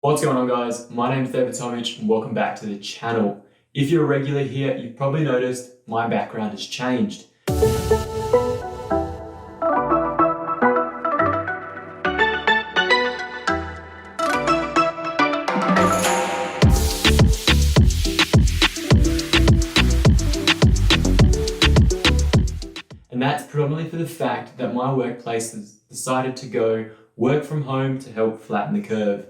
What's going on, guys? My name is David Tomic and welcome back to the channel. If you're a regular here, you've probably noticed my background has changed. And that's predominantly for the fact that my workplace has decided to go work from home to help flatten the curve.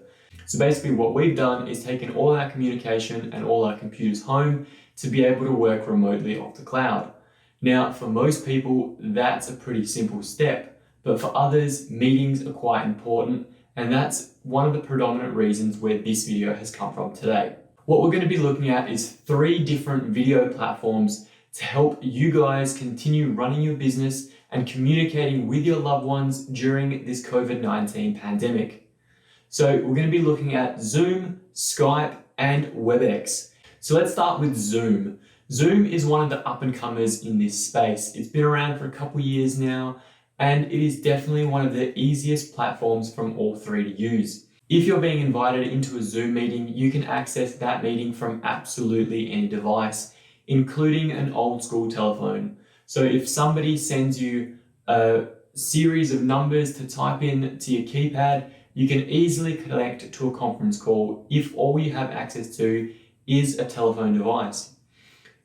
So basically what we've done is taken all our communication and all our computers home to be able to work remotely off the cloud. Now, for most people, that's a pretty simple step, but for others, meetings are quite important, and that's one of the predominant reasons where this video has come from today. What we're going to be looking at is 3 different video platforms to help you guys continue running your business and communicating with your loved ones during this COVID-19 pandemic. So we're going to be looking at Zoom, Skype, and Webex. So let's start with Zoom. Zoom is one of the up-and-comers in this space. It's been around for a couple years now, and it is definitely one of the easiest platforms from all 3 to use. If you're being invited into a Zoom meeting, you can access that meeting from absolutely any device, including an old school telephone. So if somebody sends you a series of numbers to type in to your keypad, you can easily connect to a conference call if all you have access to is a telephone device.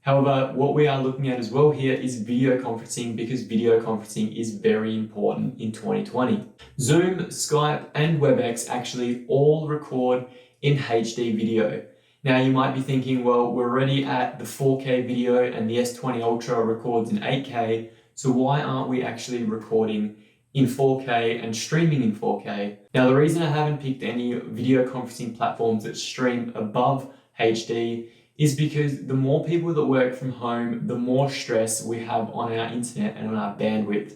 However, what we are looking at as well here is video conferencing, because video conferencing is very important in 2020. Zoom, Skype, and Webex actually all record in HD video. Now you might be thinking, well, we're already at the 4K video and the S20 Ultra records in 8K, so why aren't we actually recording in 4K and streaming in 4K? Now, the reason I haven't picked any video conferencing platforms that stream above HD is because the more people that work from home, the more stress we have on our internet and on our bandwidth.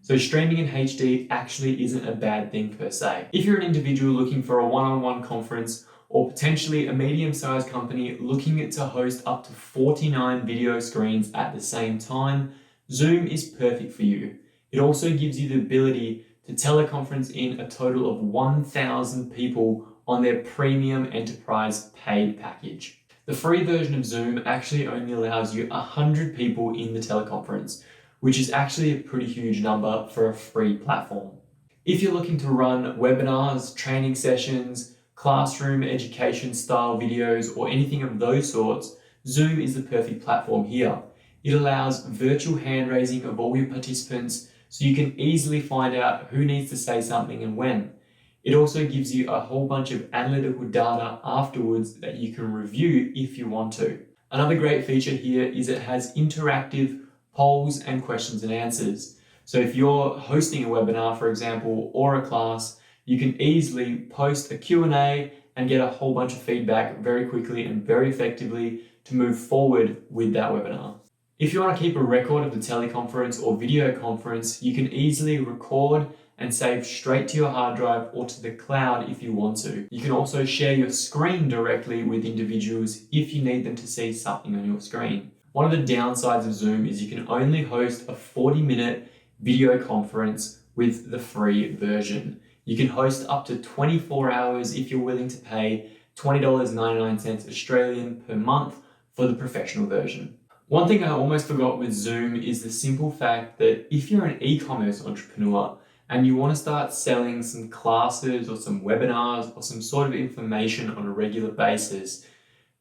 So streaming in HD actually isn't a bad thing per se. If you're an individual looking for a one-on-one conference, or potentially a medium-sized company looking to host up to 49 video screens at the same time, Zoom is perfect for you. It also gives you the ability to teleconference in a total of 1,000 people on their premium enterprise paid package. The free version of Zoom actually only allows you 100 people in the teleconference, which is actually a pretty huge number for a free platform. If you're looking to run webinars, training sessions, classroom education style videos, or anything of those sorts, Zoom is the perfect platform here. It allows virtual hand raising of all your participants, so you can easily find out who needs to say something and when. It also gives you a whole bunch of analytical data afterwards that you can review if you want to. Another great feature here is it has interactive polls and questions and answers. So if you're hosting a webinar, for example, or a class, you can easily post a Q&A and get a whole bunch of feedback very quickly and very effectively to move forward with that webinar. If you want to keep a record of the teleconference or video conference, you can easily record and save straight to your hard drive or to the cloud if you want to. You can also share your screen directly with individuals if you need them to see something on your screen. One of the downsides of Zoom is you can only host a 40-minute video conference with the free version. You can host up to 24 hours if you're willing to pay $20.99 Australian per month for the professional version. One thing I almost forgot with Zoom is the simple fact that if you're an e-commerce entrepreneur and you want to start selling some classes or some webinars or some sort of information on a regular basis,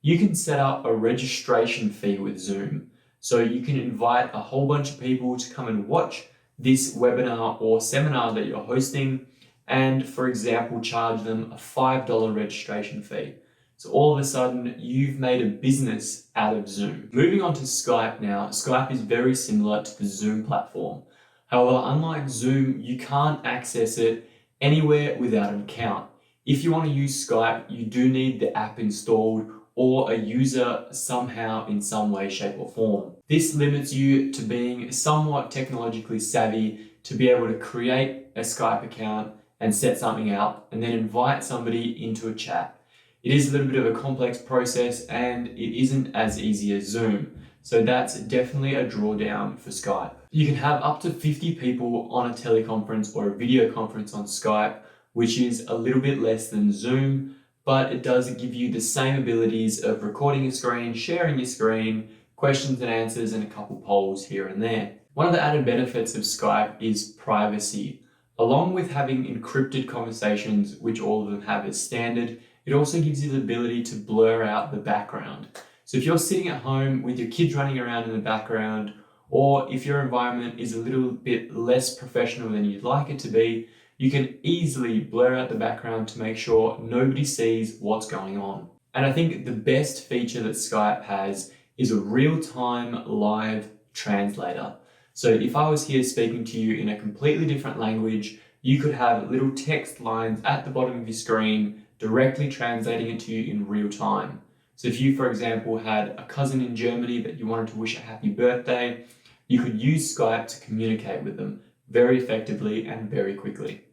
you can set up a registration fee with Zoom. So you can invite a whole bunch of people to come and watch this webinar or seminar that you're hosting, and for example, charge them a $5 registration fee. So all of a sudden, you've made a business out of Zoom. Moving on to Skype now, Skype is very similar to the Zoom platform. However, unlike Zoom, you can't access it anywhere without an account. If you want to use Skype, you do need the app installed or a user somehow in some way, shape or form. This limits you to being somewhat technologically savvy to be able to create a Skype account and set something up and then invite somebody into a chat. It is a little bit of a complex process and it isn't as easy as Zoom. So that's definitely a drawdown for Skype. You can have up to 50 people on a teleconference or a video conference on Skype, which is a little bit less than Zoom, but it does give you the same abilities of recording your screen, sharing your screen, questions and answers, and a couple polls here and there. One of the added benefits of Skype is privacy. Along with having encrypted conversations, which all of them have as standard, it also gives you the ability to blur out the background. So if you're sitting at home with your kids running around in the background, or if your environment is a little bit less professional than you'd like it to be, you can easily blur out the background to make sure nobody sees what's going on. And I think the best feature that Skype has is a real-time live translator. So if I was here speaking to you in a completely different language, you could have little text lines at the bottom of your screen directly translating it to you in real time. So if you, for example, had a cousin in Germany that you wanted to wish a happy birthday, you could use Skype to communicate with them very effectively and very quickly.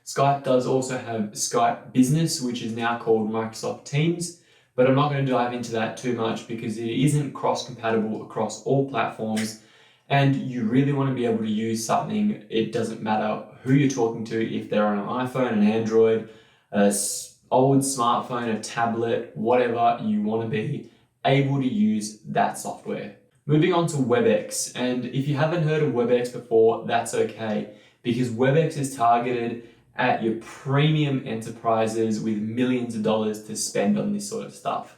Skype does also have Skype Business, which is now called Microsoft Teams, but I'm not going to dive into that too much because it isn't cross-compatible across all platforms, and you really want to be able to use something. It doesn't matter who you're talking to, if they're on an iPhone, an Android, an old smartphone, a tablet, whatever, you want to be able to use that software. Moving on to Webex, and if you haven't heard of Webex before, that's okay, because Webex is targeted at your premium enterprises with millions of dollars to spend on this sort of stuff.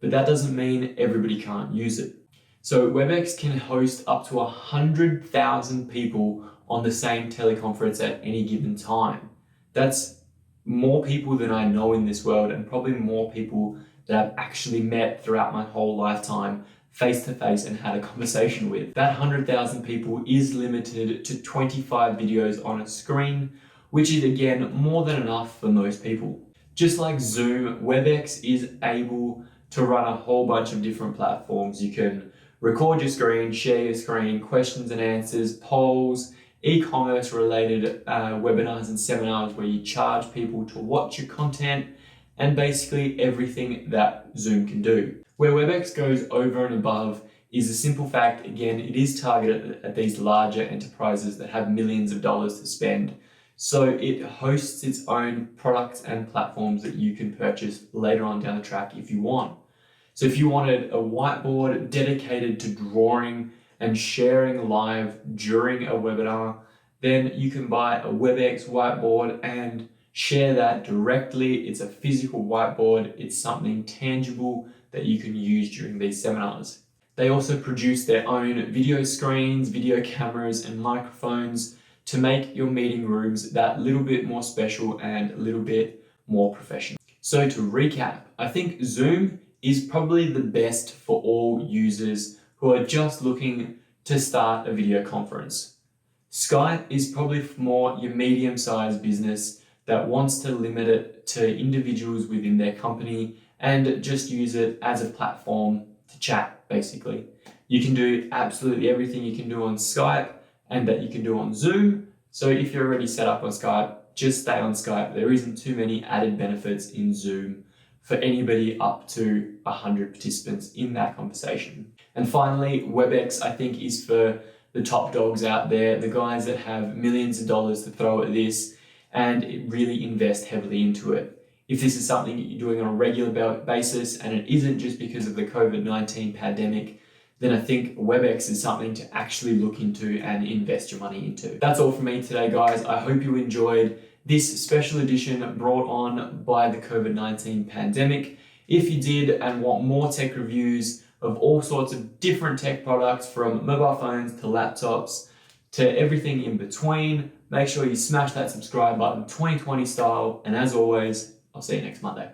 But that doesn't mean everybody can't use it. So Webex can host up to 100,000 people on the same teleconference at any given time. That's more people than I know in this world, and probably more people that I've actually met throughout my whole lifetime face to face and had a conversation with. That 100,000 people is limited to 25 videos on a screen, which is again more than enough for most people. Just like Zoom, Webex is able to run a whole bunch of different platforms. You can record your screen, share your screen, questions and answers, polls, e-commerce related webinars and seminars where you charge people to watch your content, and basically everything that Zoom can do. Where Webex goes over and above is the simple fact, again, it is targeted at these larger enterprises that have millions of dollars to spend. So it hosts its own products and platforms that you can purchase later on down the track if you want. So if you wanted a whiteboard dedicated to drawing and sharing live during a webinar, then you can buy a Webex whiteboard and share that directly. It's a physical whiteboard. It's something tangible that you can use during these seminars. They also produce their own video screens, video cameras, and microphones to make your meeting rooms that little bit more special and a little bit more professional. So to recap, I think Zoom is probably the best for all users who are just looking to start a video conference. Skype is probably for more your medium-sized business that wants to limit it to individuals within their company and just use it as a platform to chat, basically. You can do absolutely everything you can do on Skype and that you can do on Zoom. So if you're already set up on Skype, just stay on Skype. There isn't too many added benefits in Zoom for anybody up to 100 participants in that conversation. And finally, Webex, I think, is for the top dogs out there, the guys that have millions of dollars to throw at this and really invest heavily into it. If this is something you're doing on a regular basis and it isn't just because of the COVID-19 pandemic, then I think Webex is something to actually look into and invest your money into. That's all from me today, guys. I hope you enjoyed this special edition brought on by the COVID-19 pandemic. If you did and want more tech reviews of all sorts of different tech products, from mobile phones to laptops to everything in between, make sure you smash that subscribe button 2020 style. And as always, I'll see you next Monday.